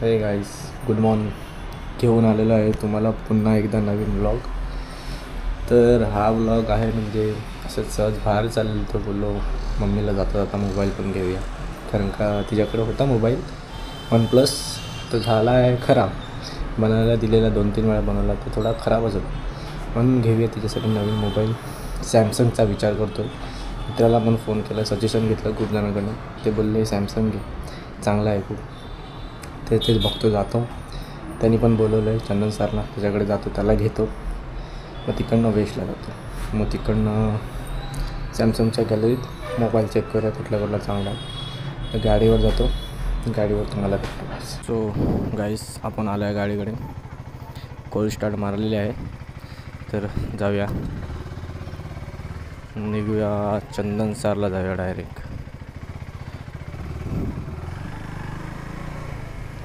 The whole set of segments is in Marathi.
Hey guys, good morning. घेऊन आलेलो आहे तुम्हाला पुन्हा एकदा नवीन व्लॉग. तर हा व्लॉग आहे म्हणजे असं सहज बाहेर चाललेलं तर बोललो मम्मीला जाता जाता मोबाईल पण घेऊया, कारण का तिच्याकडे होता मोबाईल OnePlus. तो झाला आहे खराब, बनायला दिलेला 2-3 वेळा बनवला तर थोडा खराबच होता, म्हणून घेऊया तिच्यासाठी नवीन मोबाईल. सॅमसंगचा विचार करतो. मित्राला पण फोन केला, सजेशन घेतलं खूप जणांकडून. ते बोलले सॅमसंग घे, चांगला आहे खूप. तेच बघतो, जातो. त्यांनी पण बोलवलं आहे चंदन सरला, त्याच्याकडे जातो, त्याला घेतो. मग तिकडनं वेस्टला जातो. मग तिकडनं सॅमसंगच्या गॅलरीत मोबाईल चेक करूया कुठला चांगला आहे. तर गाडीवर जातो, गाडीवर तुम्हाला भेटतो. सो गाईस, आपण आलो आहे गाडीकडे. कोल्ड स्टार्ट मारलेली आहे. तर जाऊया, निघूया चंदन सरला, जाऊया डायरेक्ट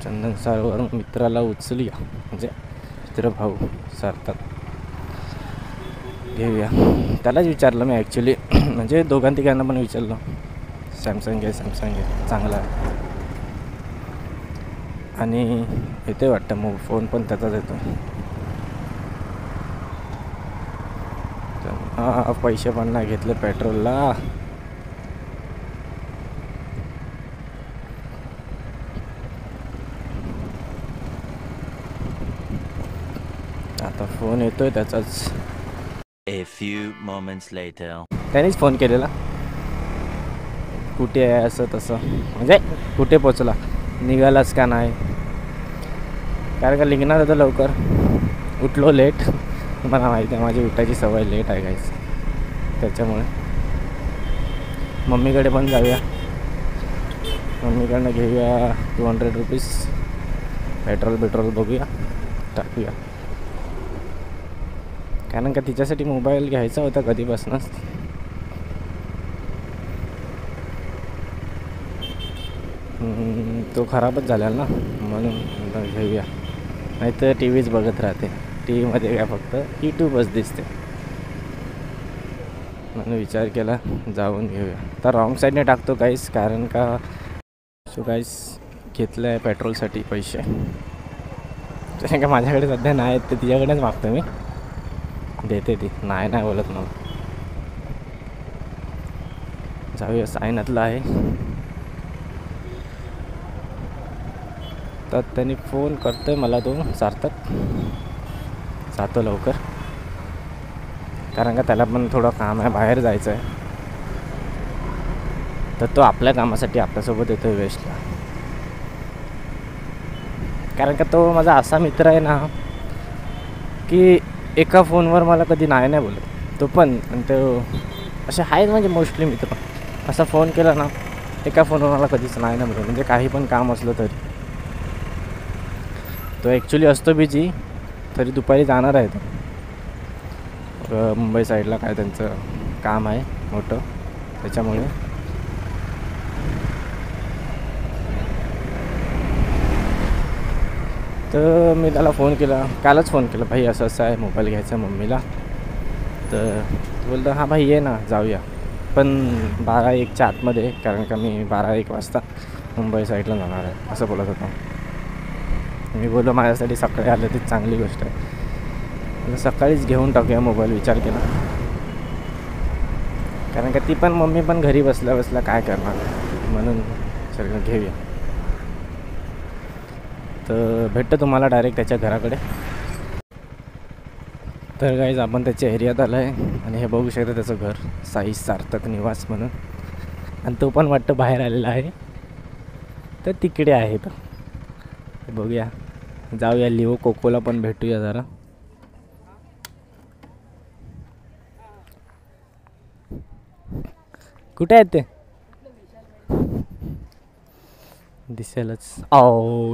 चंदन सरवरून मित्राला उचलूया, म्हणजे मित्र भाऊ सरतात घेऊया. त्यालाच विचारलं मी ॲक्च्युली म्हणजे दोघांतिघांना पण विचारलं, सॅमसंग घे चांगला आहे. आणि येते वाटतं मग फोन पण त्याचाच येतो. हां, पैसे पण नाही घेतले पेट्रोलला. आता फोन येतोय त्याचाच. A few moments later. त्यानेच फोन केलेला, कुठे आहे असं तसं, म्हणजे कुठे पोचला, निघालाच का नाही. कारण का निघणार होतं लवकर, उठलो लेट. मला माहिती आहे माझी उठायची सवय लेट आहे गाईस, त्याच्यामुळे. मम्मीकडे पण जाऊया, मम्मीकडनं घेऊया 200 रुपीज पेट्रोल बघूया, टाकूया. कारण का तिच्यासाठी मोबाईल घ्यायचा होता कधीपासूनच. तो खराबच झाला ना, म्हणून घेऊया. नाहीतर टी व्हीच बघत राहते, टी व्हीमध्ये काय फक्त यूट्यूबच दिसते. म्हणून विचार केला जाऊन घेऊया. तर रॉंग साईडने टाकतो गाईस, कारण का सो गाईस घेतलं आहे पेट्रोलसाठी पैसे. कारण का माझ्याकडे सध्या नाही आहेत, ते तिच्याकडेच मागतो मी, देते ती. नाही बोलत मग. जाऊया, सायनातलं आहे. तर त्यांनी फोन करतोय मला, तो सार्थक. जातो लवकर, कारण का त्याला पण थोडं काम आहे, बाहेर जायचं आहे. तर तो आपल्या कामासाठी आपल्यासोबत येतो वेस्टला. कारण का तो माझा असा मित्र आहे ना, की एका फोनवर मला कधी नाही बोलत. तो पण, आणि तो असे आहेत म्हणजे मोस्टली मित्र. असा फोन केला ना, एका फोनवर मला कधीच नाही बोलत, म्हणजे काही पण काम असलं तरी. तो ॲक्च्युली असतो बिझी, तरी दुपारी जाणार आहे तो मुंबई साईडला, काय त्यांचं काम आहे मोठं, त्याच्यामुळे. तर मी त्याला फोन केला, कालच फोन केला, भाई असं आहे, मोबाईल घ्यायचा मम्मीला. तर बोलतो हां भाई ये ना, जाऊया, पण 12-1च्या आतमध्ये, कारण का मी 12-1 वाजता मुंबई साईडला जाणार आहे, असं बोलत होता. मी बोललो माझ्यासाठी सकाळी आलं ती चांगली गोष्ट आहे, सकाळीच घेऊन टाकूया मोबाईल, विचार केला. कारण का ती पण, मम्मी पण घरी बसल्या काय करणार, म्हणून सगळं घेऊया. तर भेटतो तुम्हाला डायरेक्ट त्याच्या घराकडे. तर गाईज, आपण त्याच्या एरियात आलं आहे, आणि हे बघू शकता त्याचं घर, साई सार्थक निवास म्हणून. आणि तो पण वाटतं बाहेर आलेला आहे, तर तिकडे आहे तो. बघूया, जाऊया लिओ कोकोला पण भेटूया जरा. कुठे आहेत ते, दिसेलच.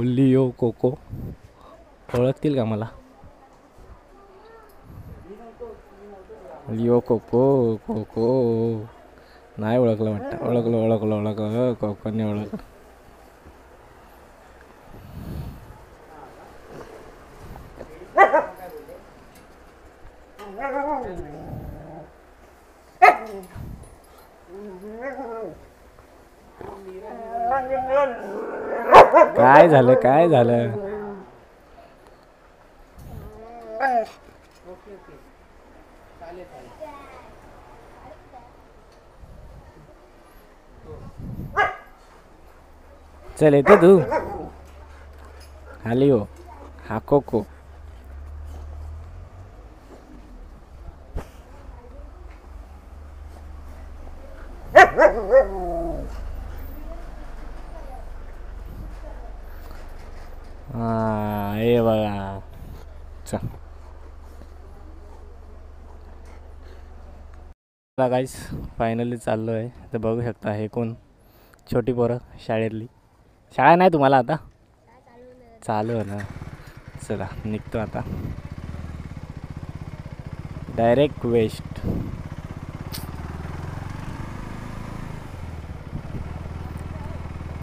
लिओ कोको ओळखतील का मला? लिओ कोको नाही ओळखलं वाटतं. ओळखलं कोकोने ओळखलं. काय झालं काय झालं? चल येतो तू खाली हो. हा कोको हा हे बघा. चल गाईस फायनली चाललो आहे. तर बघू शकता हे कोण छोटी पोरं शाळेतली. शाळा नाही तुम्हाला आता चालू आहे ना. चला निघतो आता डायरेक्ट वेस्ट.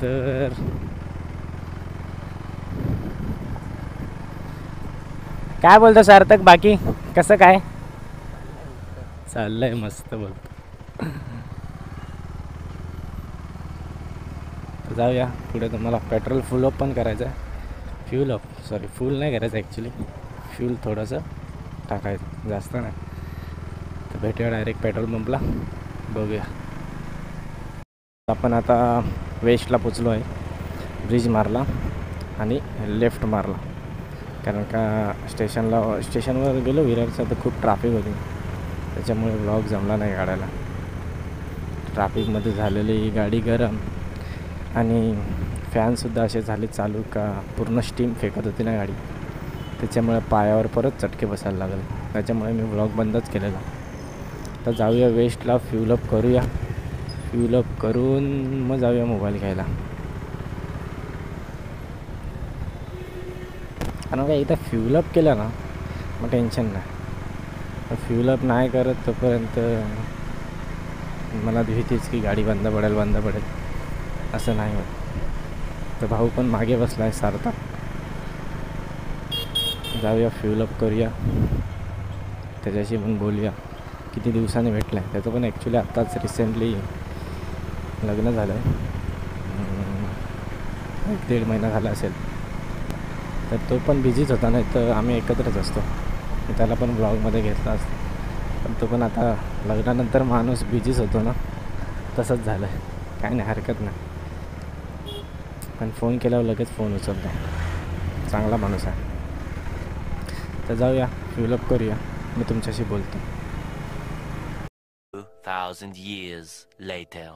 तर काय बोलतो सार्थक? बाकी कसं काय चाललंय? मस्त बोलतो. जाऊया पुढे. तुम्हाला पेट्रोल फुल अप पण करायचं आहे. फ्यूल अप फुल नाही करायचं ॲक्च्युली. फ्यूल थोडंसं टाकायचं जास्त नाही. तर भेटूया डायरेक्ट पेट्रोल पंपला. बघूया. आपण आता वेस्टला पोचलो आहे. ब्रिज मारला आणि लेफ्ट मारला. कारण का स्टेशनवर गेलो विरारचं तर खूप ट्रॅफिक होती. त्याच्यामुळे ब्लॉग जमला नाही काढायला. ट्रॅफिकमध्ये झालेली गाडी गरम आणि फॅनसुद्धा असे झाले चालू का पूर्ण स्टीम फेकत होती ना गाडी. त्याच्यामुळे पायावर परत चटके बसायला लागले. त्याच्यामुळे मी ब्लॉग बंदच केलेला. तर जाऊया वेस्टला फ्यूल अप करूया. फ्यूल अप करून मग जाऊया मोबाईल घ्यायला. कारण का इथं फ्यूल अप केलं ना मग टेन्शन नाही. फ्यूल अप नाही करत तोपर्यंत मला भीतीच की गाडी बंद पडेल असं नाही होत. तर भाऊ पण मागे बसला आहे सारखा. जाऊया फ्यूल अप करूया. त्याच्याशी पण बोलूया. किती दिवसांनी भेटलं आहे. त्याचं पण ॲक्च्युली आत्ताच रिसेंटली लग्न झालं आहे. 1-1.5 महिना झाला असेल. तर तो पण बिझीच होता. नाही तर आम्ही एकत्रच असतो. मी त्याला पण ब्लॉगमध्ये घेतला असतो. पण तो पण आता लग्नानंतर माणूस बिझीच होतो ना. तसंच झालं आहे. काय नाही हरकत नाही. पण फोन केल्यावर लगेच फोन उचलतो. चांगला माणूस आहे. तर जाऊया फ्यूल अप करूया. मी तुमच्याशी बोलतो. 2,000 years later.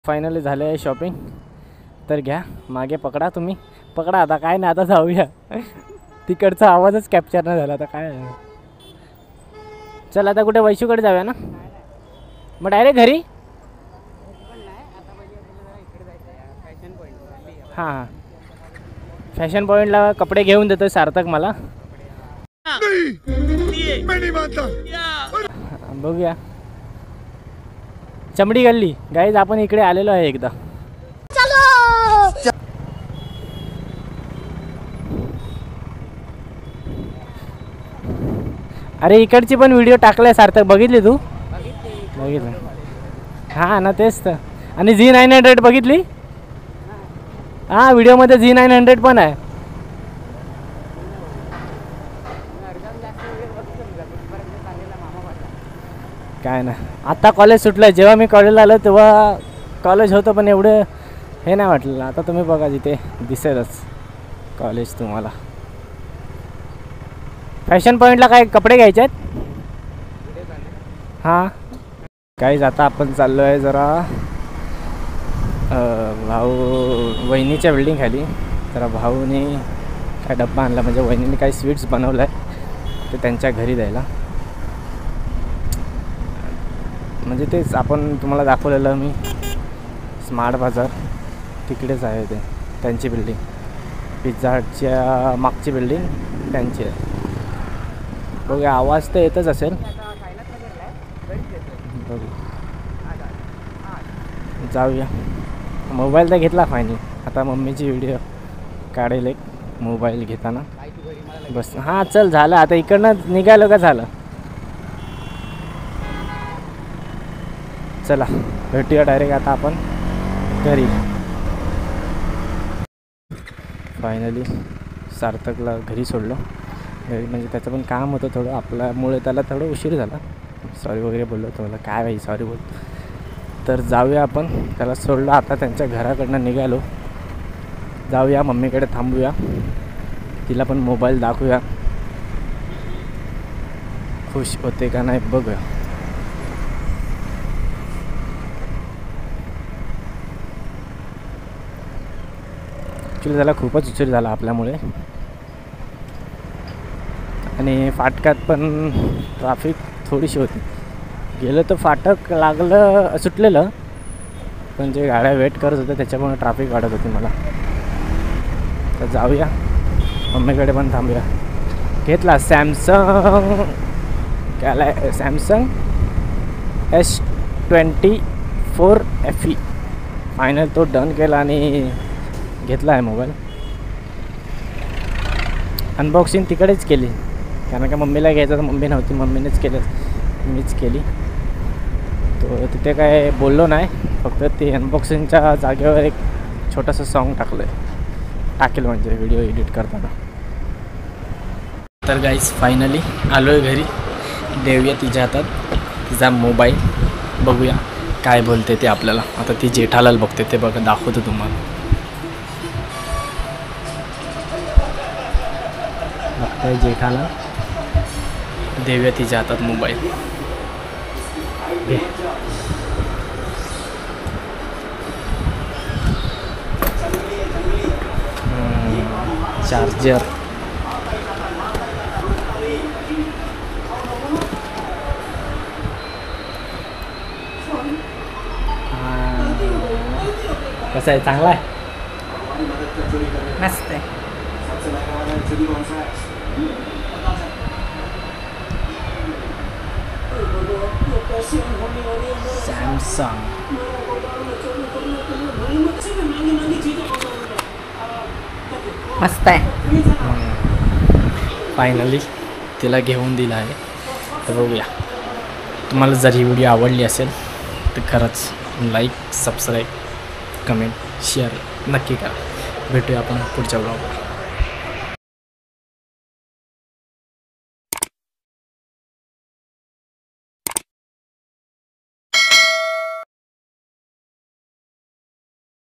फायनली झाले आहे शॉपिंग. तर घ्या मागे पकडा. तुम्ही पकडा आता. काय नाही आता जाऊया. तिकडचा आवाजच कॅप्चर नाही झाला. आता काय चल आता कुठे वैशूकडे जाऊया ना. मग डायरेक्ट घरी. हां हां फॅशन पॉईंटला कपडे घेऊन देतो सार्थक मला. बघूया. चमडी गल्ली गाईज आपण इकडे आलेलो आहे एकदा. अरे इकडची पण व्हिडिओ टाकलाय सार्थक, बघितली तू? बघितलं. हां ना तेच तर. आणि Z900 बघितली? हां व्हिडिओमध्ये Z900 पण आहे. काय ना आता कॉलेज सुटलं. जेव्हा मी कॉलेजला आलो तेव्हा कॉलेज होतं पण एवढं हे नाही वाटलं. आता तुम्ही बघा जिथे दिसेलच कॉलेज तुम्हाला. फॅशन पॉईंटला काय कपडे घ्यायचे आहेत? हां काहीच आता आपण चाललो आहे जरा भाऊ वहिनीच्या बिल्डिंग खाली. जरा भाऊने काय डब्बा आणला म्हणजे वहिनीने काही स्वीट्स बनवलं आहे ते त्यांच्या घरी द्यायला. म्हणजे तेच आपण तुम्हाला दाखवलेलं मी स्मार्ट बाजार तिकडेच आहे ते त्यांची बिल्डिंग. पिझ्झा हटच्या मागची बिल्डिंग त्यांची आहे. बघूया आवाज तर येतच असेल. बघू जाऊया. मोबाईल तर घेतला फायनली. आता मम्मीची व्हिडिओ काढेल एक मोबाईल घेताना. बस हां चल झालं आता इकडनं निघालो का झालं. चला भेटूया डायरेक्ट आता आपण घरी. फायनली सार्थकला घरी सोडलं. घरी म्हणजे त्याचं पण काम होतं थोडं आपल्यामुळे त्याला थोडं उशीर झाला. सॉरी वगैरे बोललो तुम्हाला. काय भाई सॉरी बोल. तर जाऊया आपण. त्याला सोडलं आता त्यांच्या घराकडनं निघालो. जाऊया मम्मीकडे थांबूया. तिला पण मोबाईल दाखवूया खुश होते का नाही बघूया. ॲक्च्युली त्याला खूपच उशीर झाला आपल्यामुळे. आणि फाटकात पण ट्राफिक थोडीशी होती. गेलं तर फाटक लागलं सुटलेलं पण जे गाड्या वेट करत होत्या त्याच्यामुळे ट्राफिक वाढत होती मला. तर जाऊया मम्मीकडे पण थांबूया. घेतला Samsung Samsung S24 FE. Final तो डन केला आणि घेतला आहे मोबाईल. अनबॉक्सिंग तिकडेच केली कारण का मम्मीला घ्यायचं तर मम्मी नव्हती. मम्मीनेच केलं मीच केली. तो तिथे काय बोललो नाही. फक्त ते अनबॉक्सिंगच्या जागेवर एक छोटंसं सॉन्ग टाकेल म्हणजे व्हिडिओ एडिट करताना. तर गाईज फायनली आलो आहे घरी. देऊया तिच्या हातात तिचा मोबाईल. बघूया काय बोलते ते आपल्याला. आता ती जेठालाल बघते ते बघा दाखवतो तुम्हाला. बघताय जेठालाल. देऊया तिच्या हातात मोबाईल. चार्जर कसा आहे? चांगला आहे. मस्त आहे. सॅमसंग मस्त आहे. फायनली तिला घेऊन दिला आहे. तर बघूया. तुम्हाला जर ही व्हिडिओ आवडली असेल तर खरंच लाईक सबस्क्राईब कमेंट शेअर नक्की करा. भेटूया आपण पुढच्या ब्लॉगला.